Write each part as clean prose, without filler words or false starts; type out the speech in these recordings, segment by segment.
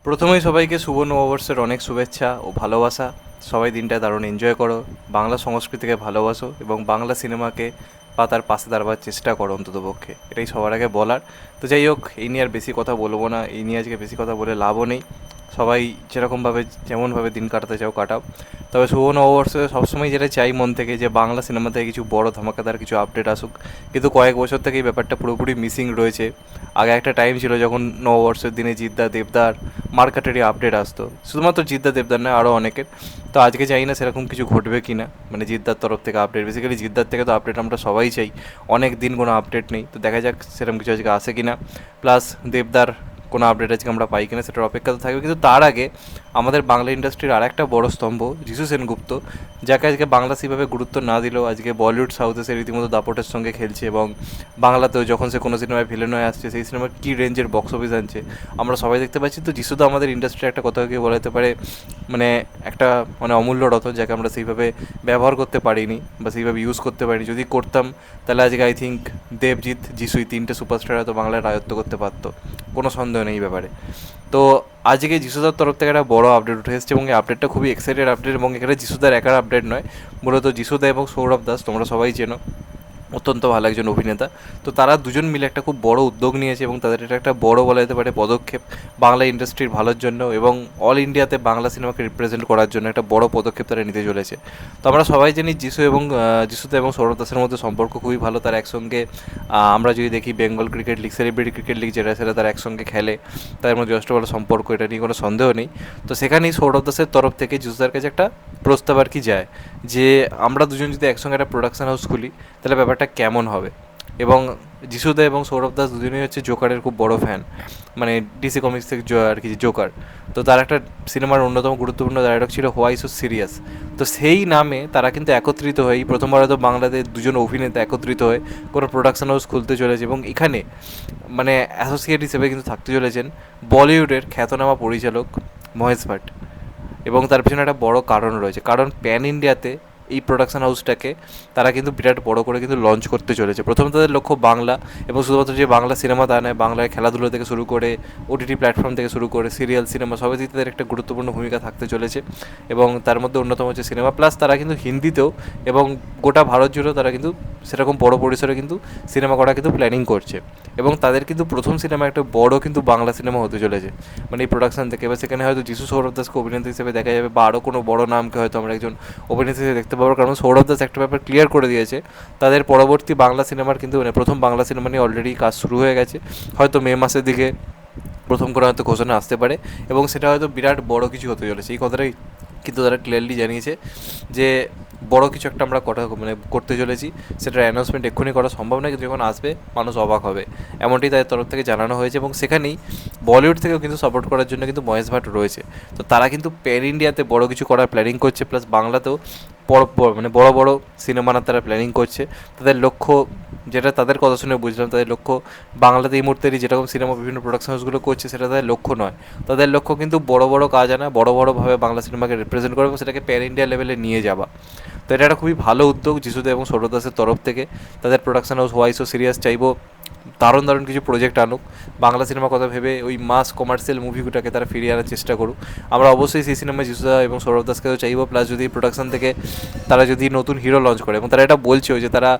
প্রথমেই সবাইকে শুভ নববর্ষের অনেক শুভেচ্ছা ও ভালোবাসা। সবাই দিনটা দারুণ এনজয় করো, বাংলা সংস্কৃতিকে ভালোবাসো এবং বাংলা সিনেমাকে বা তার পাশে দাঁড়াবার চেষ্টা করো অন্ততপক্ষে, এটাই সবার আগে বলার। তো যাই হোক, এই নিয়ে আর বেশি কথা বলবো না, এই নিয়ে আজকে বেশি কথা বলে লাভও নেই। সবাই যেরকমভাবে যেমনভাবে দিন কাটাতে চাও কাটাও। তবে শুভ নববর্ষে সবসময় যেটা চাই মন থেকে, যে বাংলা সিনেমা থেকে কিছু বড় ধামাকাদার কিছু আপডেট আসুক। কিন্তু কয়েক বছর থেকে এই ব্যাপারটা পুরোপুরি মিসিং রয়েছে। আগে একটা টাইম ছিল যখন নববর্ষের দিনে জিদ্দা দেবদার মার্কেটেরই আপডেট আসতো, শুধুমাত্র জিদ্দা দেবদার নয়, আরও অনেকের। তো আজকে চাই না সেরকম কিছু ঘটবে কি না, মানে জিদ্দার তরফ থেকে আপডেট, বেসিক্যালি জিদ্দার থেকে তো আপডেট আমরা সবাই চাই। অনেক দিন কোনো আপডেট নেই, তো দেখা যাক সেরকম কিছু আজকে আসে কি না। প্লাস দেবদার কোনো আপডেট আজকে আমরা পাই কিনা সেটার অপেক্ষা তো থাকবে। কিন্তু তার আগে আমাদের বাংলা ইন্ডাস্ট্রির আর একটা বড় স্তম্ভ যিশু সেনগুপ্ত, যাকে আজকে বাংলা সেভাবে গুরুত্ব না দিলেও আজকে বলিউড সাউথে সে রীতিমতো দাপটের সঙ্গে খেলছে, এবং বাংলাতেও যখন সে কোনো সিনেমায় ভিলেন হয়ে আসছে, সেই সিনেমার কী রেঞ্জের বক্স অফিস আনছে আমরা সবাই দেখতে পাচ্ছি। তো যিশু তো আমাদের ইন্ডাস্ট্রির একটা কথা গিয়ে বলা যেতে পারে, মানে একটা মানে অমূল্য রতন, যাকে আমরা সেইভাবে ব্যবহার করতে পারিনি বা সেইভাবে ইউজ করতে পারিনি। যদি করতাম তাহলে আজকে আই থিঙ্ক দেবজিৎ যিশুই তিনটে সুপারস্টার হয়তো বাংলায় রাজত্ব করতে পারতো, কোনো সন্দেহ নেই এই ব্যাপারে। তো আজকে যিশুদার তরফ থেকে একটা বড় আপডেট উঠে এসেছে, এবং এই আপডেটটা খুবই এক্সাইটেড আপডেট, এবং এখানে যিশুদার একার আপডেট নয়, মূলত যিশুদা এবং সৌরভ দাস, তোমরা সবাই চেনো, অত্যন্ত ভালো একজন অভিনেতা। তো তারা দুজন মিলে একটা খুব বড় উদ্যোগ নিয়েছে, এবং তাদের এটা একটা বড় বলা যেতে পারে পদক্ষেপ, বাংলা ইন্ডাস্ট্রির ভালোর জন্য এবং অল ইন্ডিয়াতে বাংলা সিনেমাকে রিপ্রেজেন্ট করার জন্য একটা বড় পদক্ষেপ তারা নিতে চলেছে। তো আমরা সবাই জানি যিশুদা এবং সৌরভ দাসের মধ্যে সম্পর্ক খুবই ভালো। তারা একসঙ্গে আমরা যদি দেখি Bengal cricket league, celebrity cricket league যেটা, সেটা তারা একসঙ্গে খেলে, তাদের মধ্যে যথেষ্ট ভালো সম্পর্ক, এটা নিয়ে কোনো সন্দেহ নেই। তো সেখানেই সৌরভ দাসের তরফ থেকে যিশুদার কাছে একটা প্রস্তাব আর কি যায়, যে আমরা দুজন যদি একসঙ্গে একটা প্রোডাকশন হাউস খুলি তাহলে ব্যাপারটা কেমন হবে। এবং যিশুদা এবং সৌরভ দাস দুজনেই হচ্ছে জোকারের খুব বড় ফ্যান, মানে ডিসি কমিক্স থেকে আর কি জোকার। তো তার একটা সিনেমার অন্যতম গুরুত্বপূর্ণ ডায়লগ ছিল হোয়াই সো সিরিয়াস। তো সেই নামে তারা কিন্তু একত্রিত হয়ে প্রথমবার হয়তো বাংলাদেশ দুজন অভিনেতা একত্রিত হয়ে কোনো প্রোডাকশন হাউস খুলতে চলেছে, এবং এখানে মানে অ্যাসোসিয়েট হিসেবে কিন্তু থাকতে চলেছেন বলিউডের খ্যাতনামা পরিচালক মহেশ ভাট। এবং তার পেছনে একটা বড় কারণ রয়েছে, কারণ প্যান ইন্ডিয়াতে এই প্রোডাকশন হাউসটাকে তারা কিন্তু বিরাট বড় করে কিন্তু লঞ্চ করতে চলেছে। প্রথম তাদের লক্ষ্য বাংলা, এবং শুধুমাত্র যে বাংলা সিনেমা তা নয়, বাংলায় খেলাধুলো থেকে শুরু করে ওটিটি প্ল্যাটফর্ম থেকে শুরু করে সিরিয়াল সিনেমা সবেতেই তাদের একটা গুরুত্বপূর্ণ ভূমিকা থাকতে চলেছে। এবং তার মধ্যে অন্যতম হচ্ছে সিনেমা, প্লাস তারা কিন্তু হিন্দিতেও এবং গোটা ভারত জুড়েও তারা কিন্তু সেরকম বড় পরিসরে কিন্তু সিনেমা করা কিন্তু প্ল্যানিং করছে। এবং তাদের কিন্তু প্রথম সিনেমা একটা বড় কিন্তু বাংলা সিনেমা হতে চলেছে, মানে এই প্রোডাকশন থেকে। এবার সেখানে হয়তো যিশু সৌরভ দাসকে অভিনেতা হিসেবে দেখা যাবে, বা আরও কোনো বড় নামকে হয়তো আমরা একজন অভিনেতা হিসেবে দেখতে পাবো। কারণ সৌরভ দাস একটা ব্যাপার ক্লিয়ার করে দিয়েছে, তাদের পরবর্তী বাংলা সিনেমার কিন্তু মানে প্রথম বাংলা সিনেমা নিয়ে অলরেডি কাজ শুরু হয়ে গেছে। হয়তো মে মাসের দিকে প্রথম করে হয়তো ঘোষণা আসতে পারে, এবং সেটা হয়তো বিরাট বড় কিছু হতে চলেছে। এই কথাটাই কিন্তু তারা ক্লিয়ারলি জানিয়েছে যে বড় কিছু একটা আমরা করতে চলেছি। সেটার অ্যানাউন্সমেন্ট এক্ষুনি করা সম্ভব নয়, কিন্তু যখন আসবে মানুষ অবাক হবে, এমনটাই তাদের তরফ থেকে জানানো হয়েছে। এবং সেখানেই বলিউড থেকেও কিন্তু সাপোর্ট করার জন্য কিন্তু মহেশ ভাট রয়েছে। তো তারা কিন্তু প্যান ইন্ডিয়াতে বড় কিছু করার প্ল্যানিং করছে, প্লাস বাংলাতেও বড় বড় সিনেমা না তারা প্ল্যানিং করছে। তাদের লক্ষ্য, যেটা তাদের কথা শুনে বুঝলাম, তাদের লক্ষ্য বাংলাতে এই মুহূর্তেরই যেরকম সিনেমা বিভিন্ন প্রোডাকশন হাউসগুলো করছে সেটা তাদের লক্ষ্য নয়। তাদের লক্ষ্য কিন্তু বড় বড় কাজ আনা, বড়ভাবে বাংলা সিনেমাকে রিপ্রেজেন্ট করবে, সেটাকে প্যান ইন্ডিয়া লেভেলে নিয়ে যাওয়া। তো এটা একটা খুবই ভালো উদ্যোগ যিশুদা এবং সৌরভ দাসের তরফ থেকে। তাদের production house why so serious চাইবো দারুণ দারুণ কিছু প্রজেক্ট আনুক, বাংলা সিনেমার কথা ভেবে ওই মাস কমার্শিয়াল মুভিটাকে তারা ফিরিয়ে আনার চেষ্টা করুক। আমরা অবশ্যই সেই সিনেমায় যিশুদা এবং সৌরভ দাসকেও চাইবো। প্লাস যদি প্রোডাকশন থেকে তারা যদি নতুন হিরো লঞ্চ করে, এবং তারা এটা বলছেও যে তারা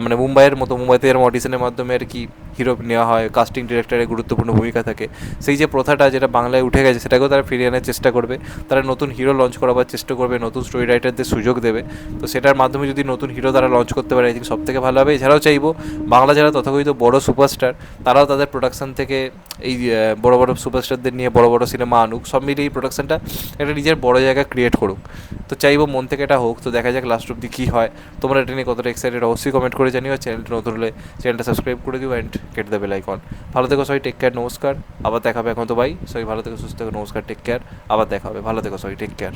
মানে মুম্বাইতে এরকম অডিশনের মাধ্যমে আর কি হিরো নেওয়া হয়, কাস্টিং ডিরেক্টরের গুরুত্বপূর্ণ ভূমিকা থাকে, সেই যে প্রথাটা যেটা বাংলায় উঠে গেছে সেটাকেও তারা ফিরিয়ে আনার চেষ্টা করবে। তারা নতুন হিরো লঞ্চ করাবার চেষ্টা করবে, নতুন স্টোরি রাইটারদের সুযোগ দেবে। তো সেটার মাধ্যমে যদি নতুন হিরো তারা লঞ্চ করতে পারে, আই থিঙ্ক সবথেকে ভালো হবে। এছাড়াও চাইবো বাংলা যারা তথাকথিত বড় সুপারস্টার, তারাও তাদের প্রোডাকশন থেকে এই বড় বড় সুপারস্টারদের নিয়ে বড় বড় সিনেমা আনুক, সব মিলিয়ে এই প্রোডাকশনটা একটা নিজের বড় জায়গা ক্রিয়েট করুক। তো চাইবো মন থেকে এটা হোক। তো দেখা যাক লাস্ট অব্দি কী হয়। তোমরা এটা নিয়ে কতটা এক্সাইটেড অবশ্যই কমেন্ট করে জানিও। চ্যানেলটা নতুন হলে চ্যানেলটা সাবস্ক্রাইব করে দিও অ্যান্ড কেটে দ্য বেল আইকন। ভালো থেকো সবাই, টেক কেয়ার, নমস্কার, আবার দেখা হবে। এখন তো বাই, সবাই ভালো থেকো, সুস্থ থেকো, নমস্কার, টেক কেয়ার, আবার দেখা হবে। ভালো থেকো সবাই, টেক কেয়ার।